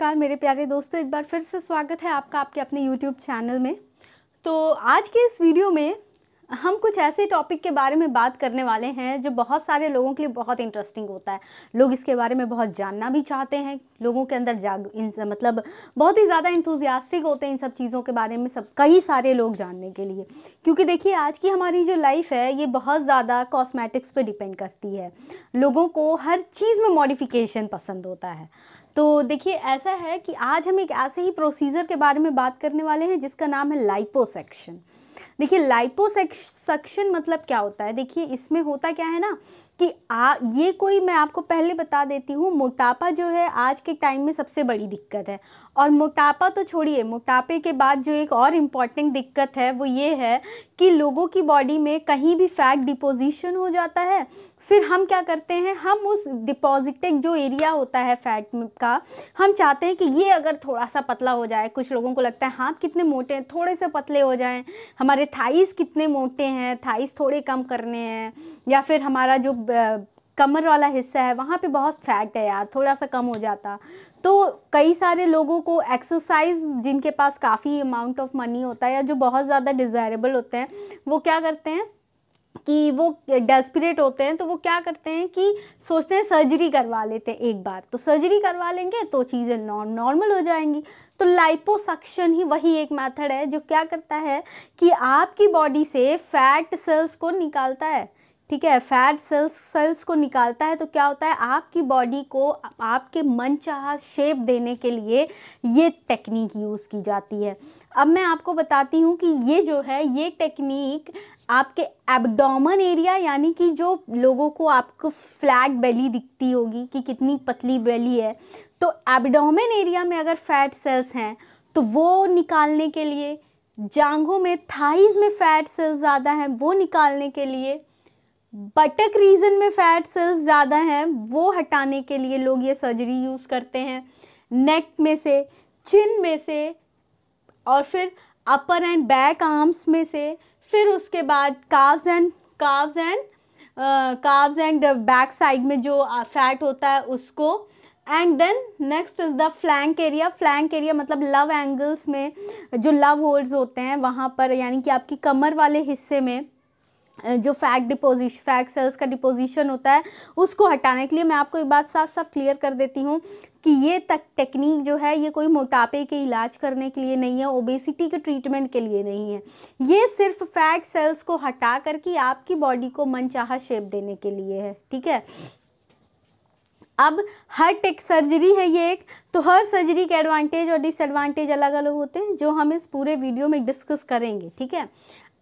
नमस्कार मेरे प्यारे दोस्तों, एक बार फिर से स्वागत है आपका आपके अपने YouTube चैनल में। तो आज के इस वीडियो में हम कुछ ऐसे टॉपिक के बारे में बात करने वाले हैं जो बहुत सारे लोगों के लिए बहुत इंटरेस्टिंग होता है। लोग इसके बारे में बहुत जानना भी चाहते हैं, लोगों के अंदर मतलब बहुत ही ज़्यादा इंथुजियास्टिक होते हैं इन सब चीज़ों के बारे में, सब कई सारे लोग जानने के लिए। क्योंकि देखिए आज की हमारी जो लाइफ है ये बहुत ज़्यादा कॉस्मेटिक्स पे डिपेंड करती है। लोगों को हर चीज़ में मॉडिफिकेशन पसंद होता है। तो देखिए ऐसा है कि आज हम एक ऐसे ही प्रोसीजर के बारे में बात करने वाले हैं जिसका नाम है लाइपोसक्शन। देखिए लाइपोसक्शन मतलब क्या होता है, देखिए इसमें होता क्या है ना कि ये कोई मैं आपको पहले बता देती हूँ, मोटापा जो है आज के टाइम में सबसे बड़ी दिक्कत है। और मोटापा तो छोड़िए, मोटापे के बाद जो एक और इम्पॉर्टेंट दिक्कत है वो ये है कि लोगों की बॉडी में कहीं भी फैट डिपोजिशन हो जाता है। फिर हम क्या करते हैं, हम उस डिपॉजिटेड जो एरिया होता है फैट का, हम चाहते हैं कि ये अगर थोड़ा सा पतला हो जाए। कुछ लोगों को लगता है हाथ कितने मोटे हैं, थोड़े से पतले हो जाएं, हमारे थाइस कितने मोटे हैं, थाइस थोड़े कम करने हैं, या फिर हमारा जो कमर वाला हिस्सा है वहाँ पे बहुत फैट है यार, थोड़ा सा कम हो जाता। तो कई सारे लोगों को एक्सरसाइज, जिनके पास काफ़ी अमाउंट ऑफ मनी होता है या जो बहुत ज़्यादा डिज़ायरेबल होते हैं, वो क्या करते हैं कि वो डेस्परेट होते हैं, तो वो क्या करते हैं कि सोचते हैं सर्जरी करवा लेते हैं एक बार। तो सर्जरी करवा लेंगे तो चीज़ें नॉर्मल हो जाएंगी। तो लाइपोसक्शन ही वही एक मेथड है जो क्या करता है कि आपकी बॉडी से फैट सेल्स को निकालता है। ठीक है, फैट सेल्स को निकालता है। तो क्या होता है, आपकी बॉडी को आपके मनचाहा शेप देने के लिए ये टेक्निक यूज़ की जाती है। अब मैं आपको बताती हूँ कि ये जो है ये टेक्निक आपके एब्डोमेन एरिया, यानी कि जो लोगों को आपको फ्लैट बेली दिखती होगी कि कितनी पतली बेली है, तो एब्डोमेन एरिया में अगर फैट सेल्स हैं तो वो निकालने के लिए, जांघों में थाइज में फैट सेल्स ज़्यादा हैं वो निकालने के लिए, बटक रीजन में फैट सेल्स ज़्यादा हैं वो हटाने के लिए लोग ये सर्जरी यूज़ करते हैं। नेक में से, चिन में से, और फिर अपर एंड बैक आर्म्स में से, फिर उसके बाद काव्स एंड बैक साइड में जो फैट होता है उसको, and then next is the flank area. Flank area मतलब लव एंगल्स में जो लव होल्स होते हैं वहाँ पर, यानी कि आपकी कमर वाले हिस्से में जो फैट सेल्स का डिपोजिशन होता है उसको हटाने के लिए। मैं आपको एक बात साफ साफ क्लियर कर देती हूँ कि ये टेक्निक जो है ये कोई मोटापे के इलाज करने के लिए नहीं है, ओबेसिटी के ट्रीटमेंट के लिए नहीं है। ये सिर्फ फैट सेल्स को हटा करके आपकी बॉडी को मनचाहा शेप देने के लिए है। ठीक है, अब हर टेक सर्जरी है ये एक, तो हर सर्जरी के एडवांटेज और डिसएडवांटेज अलग अलग होते हैं जो हम इस पूरे वीडियो में डिस्कस करेंगे। ठीक है,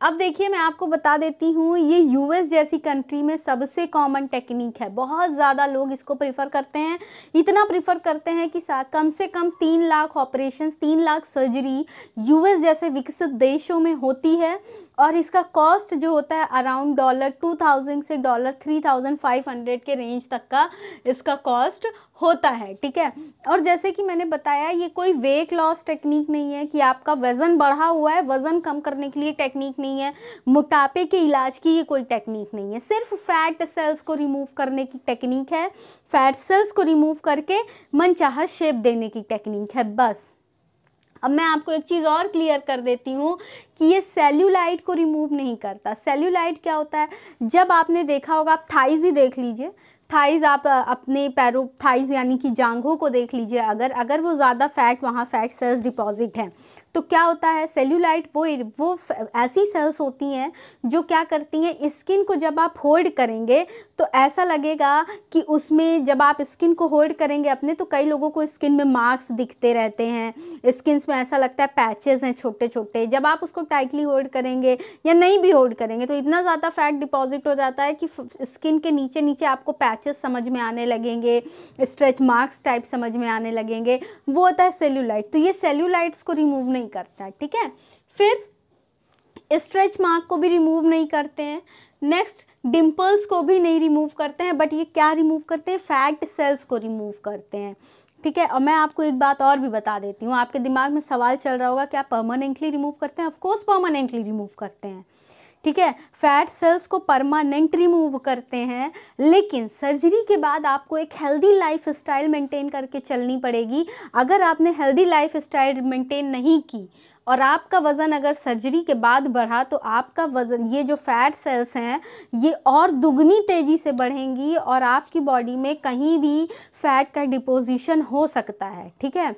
अब देखिए मैं आपको बता देती हूँ, ये यूएस जैसी कंट्री में सबसे कॉमन टेक्निक है। बहुत ज़्यादा लोग इसको प्रीफर करते हैं, इतना प्रीफर करते हैं कि कम से कम 3 lakh operations, 3 lakh surgery US जैसे विकसित देशों में होती है। और इसका कॉस्ट जो होता है अराउंड $2000 से $3500 के रेंज तक का इसका कॉस्ट होता है। ठीक है, और जैसे कि मैंने बताया ये कोई वेट लॉस टेक्निक नहीं है कि आपका वज़न बढ़ा हुआ है, वज़न कम करने के लिए टेक्निक नहीं है, मोटापे के इलाज की ये कोई टेक्निक नहीं है, सिर्फ फैट सेल्स को रिमूव करने की टेक्निक है। फैट सेल्स को रिमूव करके मनचाहा शेप देने की टेक्निक है बस। अब मैं आपको एक चीज़ और क्लियर कर देती हूँ कि ये सेल्यूलाइट को रिमूव नहीं करता। सेल्यूलाइट क्या होता है, जब आपने देखा होगा, आप थाइज ही देख लीजिए, थाइज आप अपने पैरों, थाइज यानी कि जांघों को देख लीजिए, अगर वो ज़्यादा फैट, वहाँ फैट सेल्स डिपॉजिट हैं तो क्या होता है, सेल्यूलाइट वो ऐसी सेल्स होती हैं जो क्या करती हैं, स्किन को जब आप होल्ड करेंगे तो ऐसा लगेगा कि उसमें, जब आप स्किन को होल्ड करेंगे अपने, तो कई लोगों को स्किन में मार्क्स दिखते रहते हैं, स्किन में ऐसा लगता है पैचेस हैं छोटे छोटे। जब आप उसको टाइटली होल्ड करेंगे या नहीं भी होल्ड करेंगे तो इतना ज़्यादा फैट डिपॉजिट हो जाता है कि स्किन के नीचे नीचे आपको पैचेस समझ में आने लगेंगे, स्ट्रेच मार्क्स टाइप समझ में आने लगेंगे, वो होता है सेल्यूलाइट। तो ये सेल्यूलाइट्स को रिमूव नहीं करता है। ठीक है, फिर स्ट्रेच मार्क को भी रिमूव नहीं करते हैं, नेक्स्ट डिम्पल्स को भी नहीं रिमूव करते हैं, बट ये क्या रिमूव करते हैं, फैट सेल्स को रिमूव करते हैं। ठीक है, और मैं आपको एक बात और भी बता देती हूँ, आपके दिमाग में सवाल चल रहा होगा क्या परमानेंटली रिमूव करते हैं? ऑफ कोर्स परमानेंटली रिमूव करते हैं। ठीक है, फैट सेल्स को परमानेंट रिमूव करते हैं। लेकिन सर्जरी के बाद आपको एक हेल्दी लाइफ स्टाइल मेंटेन करके चलनी पड़ेगी। अगर आपने हेल्दी लाइफ स्टाइल मेंटेन नहीं की और आपका वज़न अगर सर्जरी के बाद बढ़ा तो आपका वज़न, ये जो फैट सेल्स हैं ये और दुगनी तेज़ी से बढ़ेंगी और आपकी बॉडी में कहीं भी फैट का डिपोजिशन हो सकता है। ठीक है,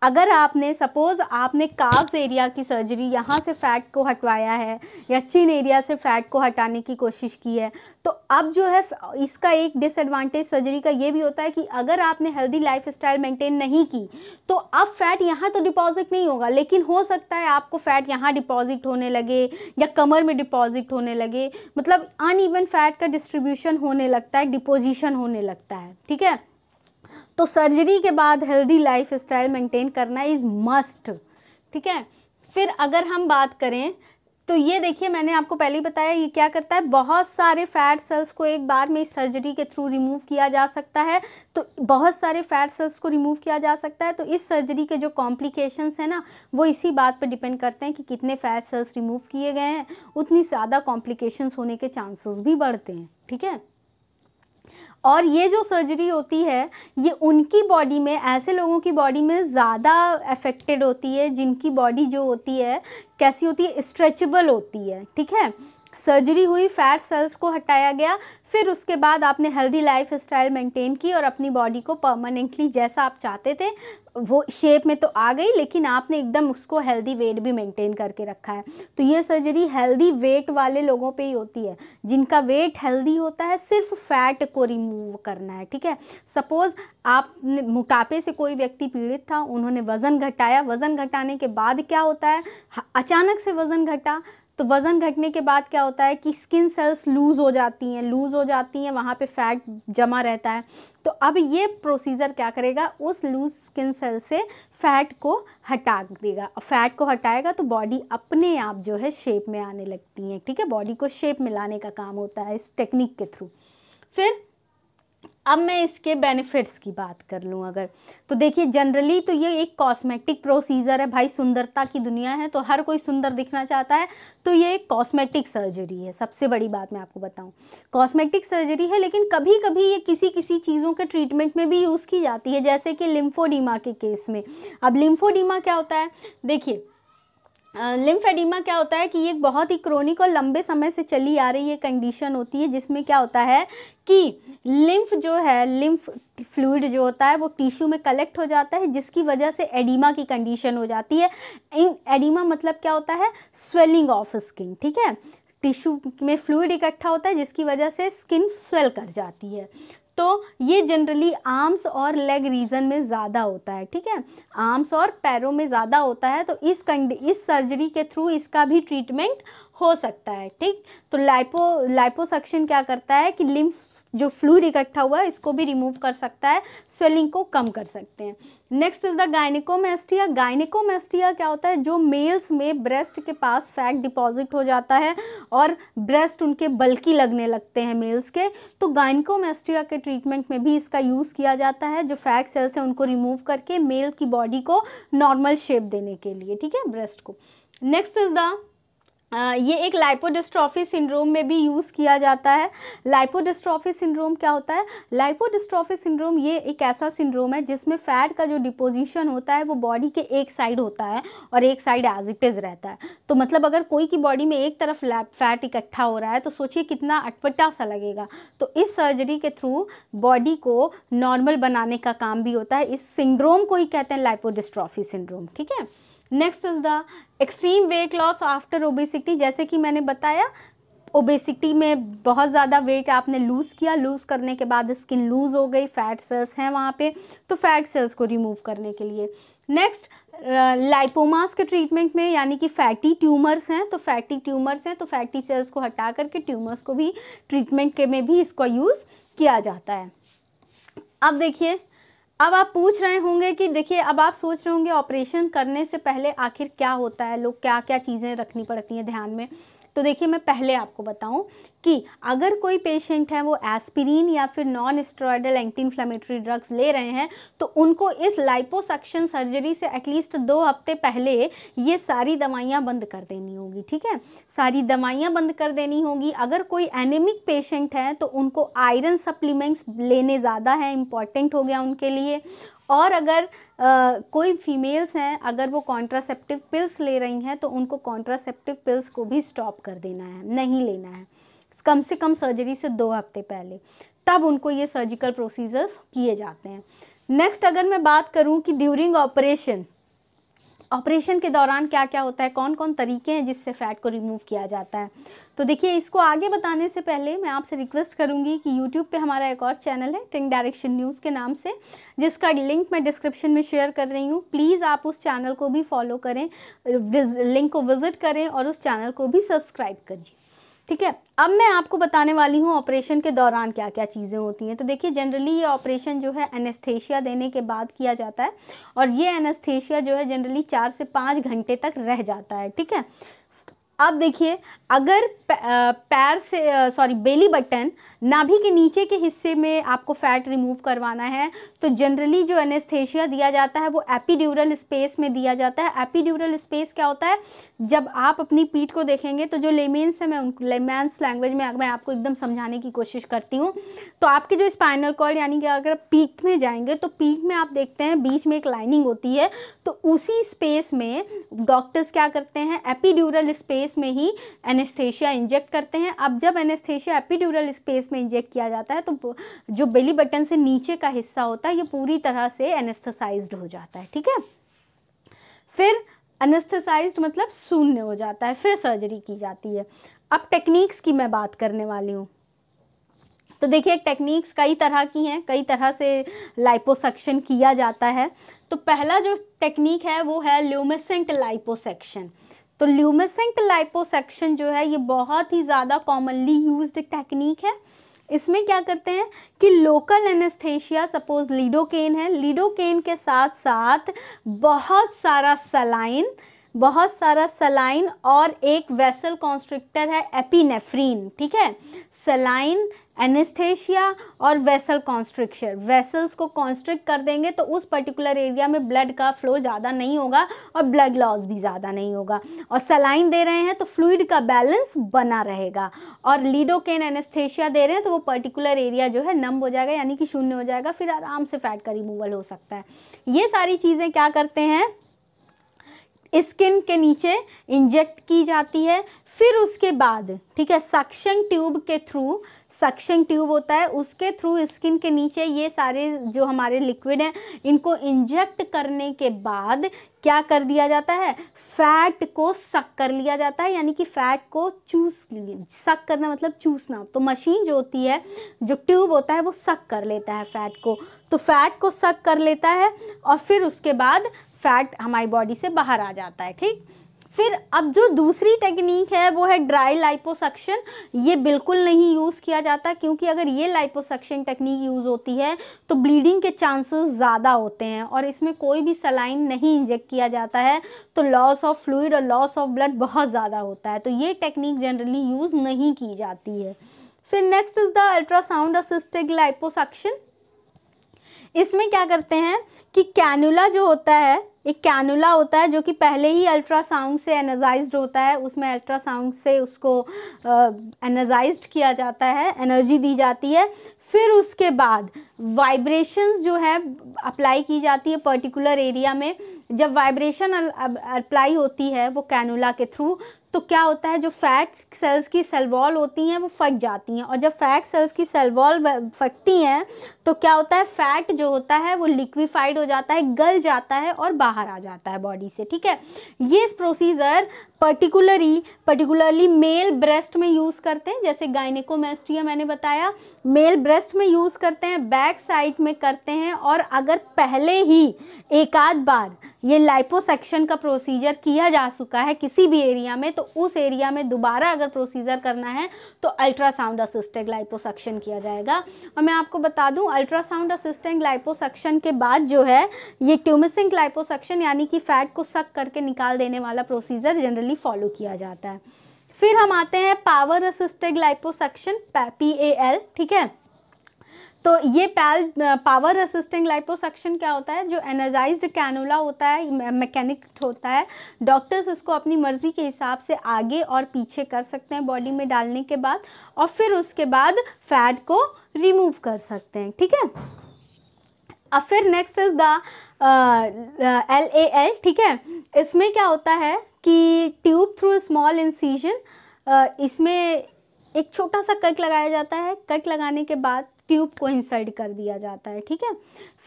अगर आपने सपोज़ आपने काव्स एरिया की सर्जरी, यहाँ से फ़ैट को हटवाया है या चिन एरिया से फ़ैट को हटाने की कोशिश की है, तो अब जो है इसका एक डिसएडवांटेज सर्जरी का ये भी होता है कि अगर आपने हेल्दी लाइफस्टाइल मेंटेन नहीं की तो अब फ़ैट यहाँ तो डिपॉजिट नहीं होगा, लेकिन हो सकता है आपको फ़ैट यहाँ डिपॉजिट होने लगे या कमर में डिपॉजिट होने लगे, मतलब अनइवन फ़ैट का डिस्ट्रीब्यूशन होने लगता है, डिपोजिशन होने लगता है। ठीक है, तो सर्जरी के बाद हेल्दी लाइफ स्टाइल मेंटेन करना इज़ मस्ट। ठीक है, फिर अगर हम बात करें तो ये देखिए, मैंने आपको पहले ही बताया ये क्या करता है, बहुत सारे फैट सेल्स को एक बार में इस सर्जरी के थ्रू रिमूव किया जा सकता है। तो बहुत सारे फैट सेल्स को रिमूव किया जा सकता है। तो इस सर्जरी के जो कॉम्प्लिकेशंस हैं ना, वो इसी बात पर डिपेंड करते हैं कि कितने फैट सेल्स रिमूव किए गए हैं, उतनी ज़्यादा कॉम्प्लिकेशंस होने के चांसेस भी बढ़ते हैं। ठीक है, और ये जो सर्जरी होती है ये उनकी बॉडी में, ऐसे लोगों की बॉडी में ज़्यादा अफेक्टेड होती है जिनकी बॉडी जो होती है कैसी होती है, स्ट्रेचेबल होती है। ठीक है, सर्जरी हुई, फैट सेल्स को हटाया गया, फिर उसके बाद आपने हेल्दी लाइफ स्टाइल मेंटेन की और अपनी बॉडी को परमानेंटली जैसा आप चाहते थे वो शेप में तो आ गई, लेकिन आपने एकदम उसको हेल्दी वेट भी मेंटेन करके रखा है। तो ये सर्जरी हेल्दी वेट वाले लोगों पे ही होती है, जिनका वेट हेल्दी होता है, सिर्फ फैट को रिमूव करना है। ठीक है, सपोज़ आप मोटापे से कोई व्यक्ति पीड़ित था, उन्होंने वज़न घटाया, वज़न घटाने के बाद क्या होता है, अचानक से वज़न घटा, तो वज़न घटने के बाद क्या होता है कि स्किन सेल्स लूज़ हो जाती हैं, वहाँ पे फैट जमा रहता है। तो अब ये प्रोसीजर क्या करेगा, उस लूज स्किन सेल से फैट को हटा देगा। फैट को हटाएगा तो बॉडी अपने आप जो है शेप में आने लगती है। ठीक है, बॉडी को शेप में लाने का काम होता है इस टेक्निक के थ्रू। फिर अब मैं इसके बेनिफिट्स की बात कर लूँ अगर, तो देखिए जनरली तो ये एक कॉस्मेटिक प्रोसीजर है भाई, सुंदरता की दुनिया है तो हर कोई सुंदर दिखना चाहता है, तो ये एक कॉस्मेटिक सर्जरी है। सबसे बड़ी बात मैं आपको बताऊं, कॉस्मेटिक सर्जरी है, लेकिन कभी कभी ये किसी किसी चीज़ों के ट्रीटमेंट में भी यूज़ की जाती है, जैसे कि लिम्फोडीमा के केस में। अब लिम्फोडीमा क्या होता है, देखिए लिम्फेडिमा क्या होता है कि ये बहुत ही क्रोनिक और लंबे समय से चली आ रही है कंडीशन होती है, जिसमें क्या होता है कि लिम्फ जो है, लिम्फ फ्लूइड जो होता है वो टिश्यू में कलेक्ट हो जाता है, जिसकी वजह से एडिमा की कंडीशन हो जाती है। एडिमा मतलब क्या होता है, स्वेलिंग ऑफ स्किन। ठीक है, टिश्यू में फ्लूइड इकट्ठा होता है जिसकी वजह से स्किन स्वेल कर जाती है। तो ये जनरली आर्म्स और लेग रीजन में ज़्यादा होता है। ठीक है, आर्म्स और पैरों में ज़्यादा होता है, तो इस सर्जरी के थ्रू इसका भी ट्रीटमेंट हो सकता है। ठीक, तो लाइपोसक्शन क्या करता है कि लिम्फ जो फ्लूइड इकट्ठा हुआ है इसको भी रिमूव कर सकता है, स्वेलिंग को कम कर सकते हैं। Next is the gynaecomastia. Gynaecomastia क्या होता है, जो मेल्स में ब्रेस्ट के पास फैट डिपॉजिट हो जाता है और ब्रेस्ट उनके बल्की लगने लगते हैं मेल्स के, तो गायनेकोमेस्टिया के ट्रीटमेंट में भी इसका यूज़ किया जाता है, जो फैट सेल्स हैं उनको रिमूव करके मेल की बॉडी को नॉर्मल शेप देने के लिए। ठीक है, ब्रेस्ट को। नेक्स्ट इज द ये एक लाइपोडिस्ट्रॉफी सिंड्रोम में भी यूज़ किया जाता है। लाइपोडिस्ट्रॉफी सिंड्रोम क्या होता है, लाइपोडिस्ट्रॉफी सिंड्रोम ये एक ऐसा सिंड्रोम है जिसमें फैट का जो डिपोजिशन होता है वो बॉडी के एक साइड होता है और एक साइड एज इट इज़ रहता है। तो मतलब अगर कोई की बॉडी में एक तरफ फैट इकट्ठा हो रहा है तो सोचिए कितना अटपटा सा लगेगा। तो इस सर्जरी के थ्रू बॉडी को नॉर्मल बनाने का काम भी होता है। इस सिंड्रोम को ही कहते हैं लाइपोडिस्ट्रॉफी सिंड्रोम। ठीक है, next is the extreme weight loss after obesity. जैसे कि मैंने बताया, ओबेसिटी में बहुत ज़्यादा वेट आपने लूज़ किया, लूज़ करने के बाद स्किन लूज़ हो गई, फैट सेल्स हैं वहाँ पे, तो फैट सेल्स को रिमूव करने के लिए। नेक्स्ट लाइपोमास के ट्रीटमेंट में, यानी कि फैटी ट्यूमर्स हैं, तो फैटी सेल्स को हटा करके ट्यूमर्स को भी ट्रीटमेंट के में भी इसको यूज़ किया जाता है। अब देखिए, अब आप पूछ रहे होंगे कि देखिए, अब आप सोच रहे होंगे ऑपरेशन करने से पहले आखिर क्या होता है, लोग क्या क्या चीज़ें रखनी पड़ती हैं ध्यान में। तो देखिए मैं पहले आपको बताऊं कि अगर कोई पेशेंट है वो एस्पिरिन या फिर non steroidal anti inflammatory drugs ले रहे हैं तो उनको इस लाइपोसक्शन सर्जरी से एटलीस्ट 2 हफ्ते पहले ये सारी दवाइयाँ बंद कर देनी होगी, ठीक है, सारी दवाइयाँ बंद कर देनी होगी। अगर कोई एनीमिक पेशेंट है तो उनको आयरन सप्लीमेंट्स लेने ज़्यादा है, इम्पॉर्टेंट हो गया उनके लिए। और अगर कोई फीमेल्स हैं, अगर वो कॉन्ट्रासेप्टिव पिल्स ले रही हैं तो उनको कॉन्ट्रासेप्टिव पिल्स को भी स्टॉप कर देना है, नहीं लेना है कम से कम सर्जरी से 2 हफ्ते पहले, तब उनको ये सर्जिकल प्रोसीजर्स किए जाते हैं। नेक्स्ट अगर मैं बात करूं कि ड्यूरिंग ऑपरेशन के दौरान क्या क्या होता है, कौन कौन तरीके हैं जिससे फैट को रिमूव किया जाता है, तो देखिए इसको आगे बताने से पहले मैं आपसे रिक्वेस्ट करूंगी कि यूट्यूब पे हमारा एक और चैनल है टिंग डायरेक्शन न्यूज़ के नाम से, जिसका लिंक मैं डिस्क्रिप्शन में शेयर कर रही हूँ। प्लीज़ आप उस चैनल को भी फॉलो करें, लिंक को विजिट करें और उस चैनल को भी सब्सक्राइब करिए, ठीक है। अब मैं आपको बताने वाली हूँ ऑपरेशन के दौरान क्या क्या चीज़ें होती हैं। तो देखिए जनरली ये ऑपरेशन जो है एनेस्थेशिया देने के बाद किया जाता है और ये एनेस्थेशिया जो है जनरली 4 से 5 घंटे तक रह जाता है, ठीक है। अब देखिए अगर बेली बटन नाभि के नीचे के हिस्से में आपको फैट रिमूव करवाना है तो जनरली जो एनेस्थेशिया दिया जाता है वो एपिड्यूरल स्पेस में दिया जाता है। एपिड्यूरल स्पेस क्या होता है, जब आप अपनी पीठ को देखेंगे तो जो लेमेंस है, मैं लेमेंस लैंग्वेज में मैं आपको एकदम समझाने की कोशिश करती हूँ। तो आपके जो स्पाइनल कॉर्ड यानी कि अगर पीठ में जाएंगे तो पीठ में आप देखते हैं बीच में एक लाइनिंग होती है, तो उसी स्पेस में डॉक्टर्स क्या करते हैं, एपिड्यूरल स्पेस में ही एनेस्थेशिया इंजेक्ट करते हैं। अब जब एनेस्थेशिया एपिड्यूरल स्पेस में इंजेक्ट किया जाता है तो जो बेली बटन से नीचे का हिस्सा होता है ये पूरी तरह से एनेस्थेसाइज्ड हो जाता है, ठीक है। फिर एनेस्थेसाइज्ड मतलब शून्य हो जाता है, फिर सर्जरी की जाती है। अब टेक्निक्स की मैं बात करने वाली हूँ। तो देखिए टेक्निक्स कई तरह की हैं, कई तरह से लाइपोसक्शन किया जाता है। तो पहला जो टेक्निक है वो है ल्यूमिसेंट लाइपोसक्शन। तो ल्यूमिसेंट लाइपोसक्शन जो है ये बहुत ही ज़्यादा कॉमनली यूज्ड टेक्निक है। इसमें क्या करते हैं कि लोकल एनेस्थेशिया, सपोज लीडोकेन है, लीडोकेन के साथ साथ बहुत सारा सलाइन और एक वेसल कॉन्स्ट्रिक्टर है एपिनेफ्रीन, ठीक है। सलाइन, एनेस्थेशिया और वेसल कॉन्स्ट्रिक्शन, वेसल्स को कॉन्स्ट्रिक्ट कर देंगे तो उस पर्टिकुलर एरिया में ब्लड का फ्लो ज़्यादा नहीं होगा और ब्लड लॉस भी ज़्यादा नहीं होगा। और सलाइन दे रहे हैं तो फ्लूइड का बैलेंस बना रहेगा, और लीडोकेन एनेस्थेशिया दे रहे हैं तो वो पर्टिकुलर एरिया जो है नम हो जाएगा, यानी कि शून्य हो जाएगा, फिर आराम से फैट का रिमूवल हो सकता है। ये सारी चीज़ें क्या करते हैं, स्किन के नीचे इंजेक्ट की जाती है। फिर उसके बाद, ठीक है, सक्शन ट्यूब के थ्रू, सक्शन ट्यूब होता है उसके थ्रू स्किन के नीचे ये सारे जो हमारे लिक्विड हैं इनको इंजेक्ट करने के बाद क्या कर दिया जाता है, फैट को सक कर लिया जाता है, यानी कि फैट को सक करना मतलब चूसना। तो मशीन जो होती है, जो ट्यूब होता है वो सक कर लेता है फैट को, तो फैट को सक कर लेता है और फिर उसके बाद फैट हमारी बॉडी से बाहर आ जाता है, ठीक। फिर अब जो दूसरी टेक्निक है वो है ड्राई लाइपोसक्शन। ये बिल्कुल नहीं यूज़ किया जाता, क्योंकि अगर ये लाइपोसक्शन टेक्निक यूज़ होती है तो ब्लीडिंग के चांसेस ज़्यादा होते हैं और इसमें कोई भी सलाइन नहीं इंजेक्ट किया जाता है, तो लॉस ऑफ फ्लूइड और लॉस ऑफ ब्लड बहुत ज़्यादा होता है, तो ये टेक्निक जनरली यूज़ नहीं की जाती है। फिर next is the ultrasound assisted liposuction. इसमें क्या करते हैं कि कैनुला जो होता है, एक कैनुला होता है जो कि पहले ही अल्ट्रासाउंड से एनर्जाइज्ड होता है, उसमें अल्ट्रासाउंड से उसको एनर्जाइज्ड किया जाता है, एनर्जी दी जाती है। फिर उसके बाद वाइब्रेशंस जो है अप्लाई की जाती है पर्टिकुलर एरिया में। जब वाइब्रेशन अप्लाई होती है वो कैनुला के थ्रू, तो क्या होता है, जो फैट सेल्स की सेल वॉल होती हैं वो फट जाती हैं, और जब फैट सेल्स की सेल वॉल फटती हैं तो क्या होता है, फैट जो होता है वो लिक्विफाइड हो जाता है, गल जाता है और बाहर आ जाता है बॉडी से, ठीक है। ये प्रोसीजर पर्टिकुलरली मेल ब्रेस्ट में यूज़ करते हैं, जैसे गायनेकोमेस्टिया मैंने बताया, मेल ब्रेस्ट में यूज़ करते हैं, बैक साइड में करते हैं। और अगर पहले ही एक आध बार ये लाइपोसक्शन का प्रोसीजर किया जा चुका है किसी भी एरिया में, तो उस एरिया में दोबारा अगर प्रोसीजर करना है तो अल्ट्रासाउंड असिस्टेड लाइपोसक्शन किया जाएगा। और मैं आपको बता दूं, अल्ट्रासाउंड असिस्टेड लाइपोसक्शन के बाद जो है ये ट्यूमिसिंग लाइपोसक्शन यानी कि फैट को सक करके निकाल देने वाला प्रोसीजर जनरली फॉलो किया जाता है। फिर हम आते हैं पावर असिस्टेड लाइपोसक्शन, PAL, ठीक है। तो ये पावर असिस्टिंग लाइपोसक्शन क्या होता है, जो एनर्जाइज्ड कैनुला होता है, मैकेनिक होता है, डॉक्टर्स इसको अपनी मर्जी के हिसाब से आगे और पीछे कर सकते हैं बॉडी में डालने के बाद, और फिर उसके बाद फैट को रिमूव कर सकते हैं, ठीक है। अब फिर नेक्स्ट इज द LAL, ठीक है। इसमें क्या होता है कि ट्यूब थ्रू स्मॉल इंसिजन, इसमें एक छोटा सा कट लगाया जाता है, कट लगाने के बाद ट्यूब को इंसर्ट कर दिया जाता है, ठीक है।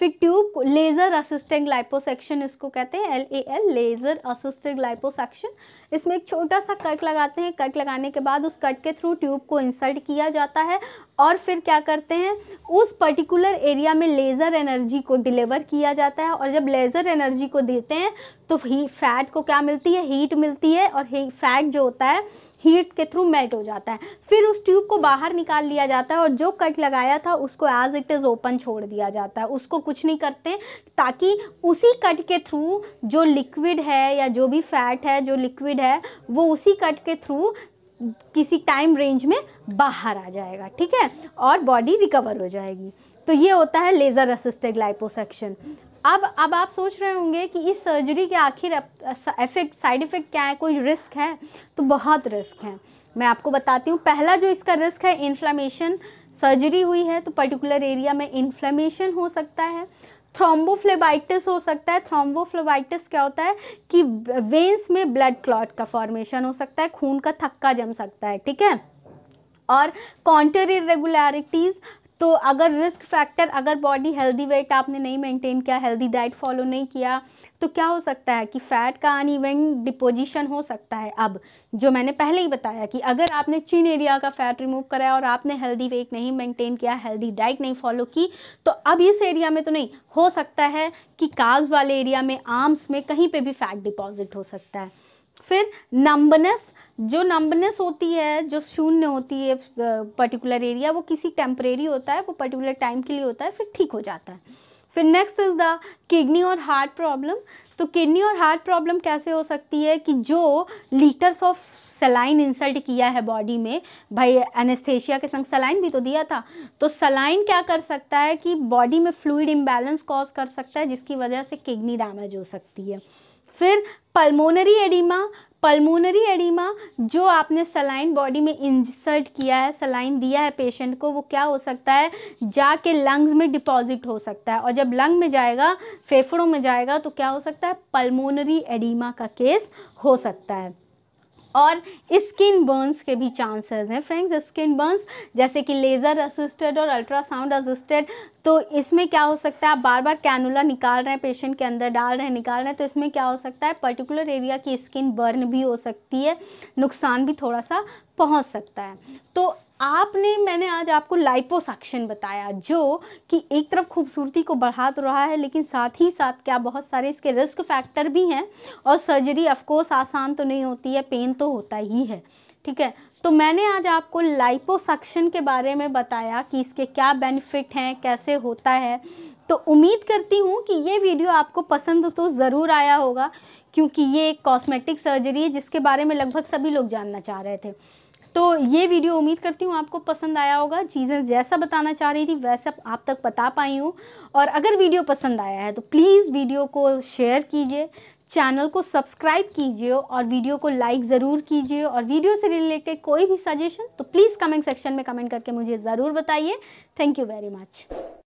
फिर ट्यूब लेज़र असिस्टेड लाइपोसक्शन इसको कहते हैं, LAL, लेज़र असिस्टेड लाइपोसक्शन। इसमें एक छोटा सा कट लगाते हैं, कट लगाने के बाद उस कट के थ्रू ट्यूब को इंसर्ट किया जाता है, और फिर क्या करते हैं, उस पर्टिकुलर एरिया में लेज़र एनर्जी को डिलीवर किया जाता है, और जब लेज़र एनर्जी को देते हैं तो फैट को क्या मिलती है, हीट मिलती है, और फैट जो होता है हीट के थ्रू मेल्ट हो जाता है। फिर उस ट्यूब को बाहर निकाल लिया जाता है, और जो कट लगाया था उसको एज इट इज़ ओपन छोड़ दिया जाता है, उसको कुछ नहीं करते, ताकि उसी कट के थ्रू जो लिक्विड है या जो भी फैट है, जो लिक्विड है, वो उसी कट के थ्रू किसी टाइम रेंज में बाहर आ जाएगा, ठीक है, और बॉडी रिकवर हो जाएगी। तो ये होता है लेज़र असिस्टेड लाइपोसक्शन। अब आप सोच रहे होंगे कि इस सर्जरी के आखिर साइड इफ़ेक्ट क्या है, कोई रिस्क है? तो बहुत रिस्क है, मैं आपको बताती हूँ। पहला जो इसका रिस्क है, इन्फ्लेमेशन। सर्जरी हुई है तो पर्टिकुलर एरिया में इन्फ्लेमेशन हो सकता है, थ्रोम्बोफ्लेबाइटिस हो सकता है। थ्रोम्बोफ्लेबाइटिस क्या होता है कि वेन्स में ब्लड क्लॉट का फॉर्मेशन हो सकता है, खून का थक्का जम सकता है, ठीक है। और काउंटर इरेगुलरिटीज़, तो अगर रिस्क फैक्टर, अगर बॉडी हेल्दी वेट आपने नहीं मेंटेन किया, हेल्दी डाइट फॉलो नहीं किया, तो क्या हो सकता है कि फ़ैट का अनइवन डिपोजिशन हो सकता है। अब जो मैंने पहले ही बताया कि अगर आपने चिन एरिया का फ़ैट रिमूव करा और आपने हेल्दी वेट नहीं मेंटेन किया, हेल्दी डाइट नहीं फॉलो की, तो अब इस एरिया में तो नहीं हो सकता है कि काल्व्स वाले एरिया में, आर्म्स में, कहीं पे भी फैट डिपॉजिट हो सकता है। फिर नंबनेस, जो नंबनेस होती है, जो शून्य होती है पर्टिकुलर एरिया, वो किसी टेम्परेरी होता है, वो पर्टिकुलर टाइम के लिए होता है, फिर ठीक हो जाता है। फिर नेक्स्ट इज़ द किडनी और हार्ट प्रॉब्लम। तो किडनी और हार्ट प्रॉब्लम कैसे हो सकती है कि जो लीटर्स ऑफ सलाइन इंसल्ट किया है बॉडी में, भाई एनेस्थेशिया के संग सलाइन भी तो दिया था, तो सलाइन क्या कर सकता है कि बॉडी में फ्लूइड इम्बैलेंस कॉज कर सकता है, जिसकी वजह से किडनी डैमेज हो सकती है। फिर पल्मोनरी एडिमा। पल्मोनरी एडिमा, जो आपने सलाइन बॉडी में इंसर्ट किया है, सलाइन दिया है पेशेंट को, वो क्या हो सकता है, जाके लंग्स में डिपॉजिट हो सकता है, और जब लंग में जाएगा, फेफड़ों में जाएगा, तो क्या हो सकता है, पल्मोनरी एडिमा का केस हो सकता है। और स्किन बर्न्स के भी चांसेस हैं फ्रेंड्स। स्किन बर्न्स जैसे कि लेज़र असिस्टेड और अल्ट्रासाउंड असिस्टेड, तो इसमें क्या हो सकता है, आप बार बार कैनुला निकाल रहे हैं, पेशेंट के अंदर डाल रहे हैं, निकाल रहे हैं, तो इसमें क्या हो सकता है, पर्टिकुलर एरिया की स्किन बर्न भी हो सकती है, नुकसान भी थोड़ा सा पहुंच सकता है। तो मैंने आज आपको लाइपोसक्शन बताया, जो कि एक तरफ खूबसूरती को बढ़ा तो रहा है, लेकिन साथ ही साथ क्या बहुत सारे इसके रिस्क फैक्टर भी हैं, और सर्जरी ऑफकोर्स आसान तो नहीं होती है, पेन तो होता ही है, ठीक है। तो मैंने आज आपको लाइपोसक्शन के बारे में बताया कि इसके क्या बेनिफिट हैं, कैसे होता है। तो उम्मीद करती हूँ कि ये वीडियो आपको पसंद तो ज़रूर आया होगा, क्योंकि ये एक कॉस्मेटिक सर्जरी है जिसके बारे में लगभग सभी लोग जानना चाह रहे थे। तो ये वीडियो उम्मीद करती हूँ आपको पसंद आया होगा, चीज़ें जैसा बताना चाह रही थी वैसा आप तक बता पाई हूँ। और अगर वीडियो पसंद आया है तो प्लीज़ वीडियो को शेयर कीजिए, चैनल को सब्सक्राइब कीजिए, और वीडियो को लाइक ज़रूर कीजिए। और वीडियो से रिलेटेड कोई भी सजेशन तो प्लीज़ कमेंट सेक्शन में कमेंट करके मुझे ज़रूर बताइए। Thank you very much.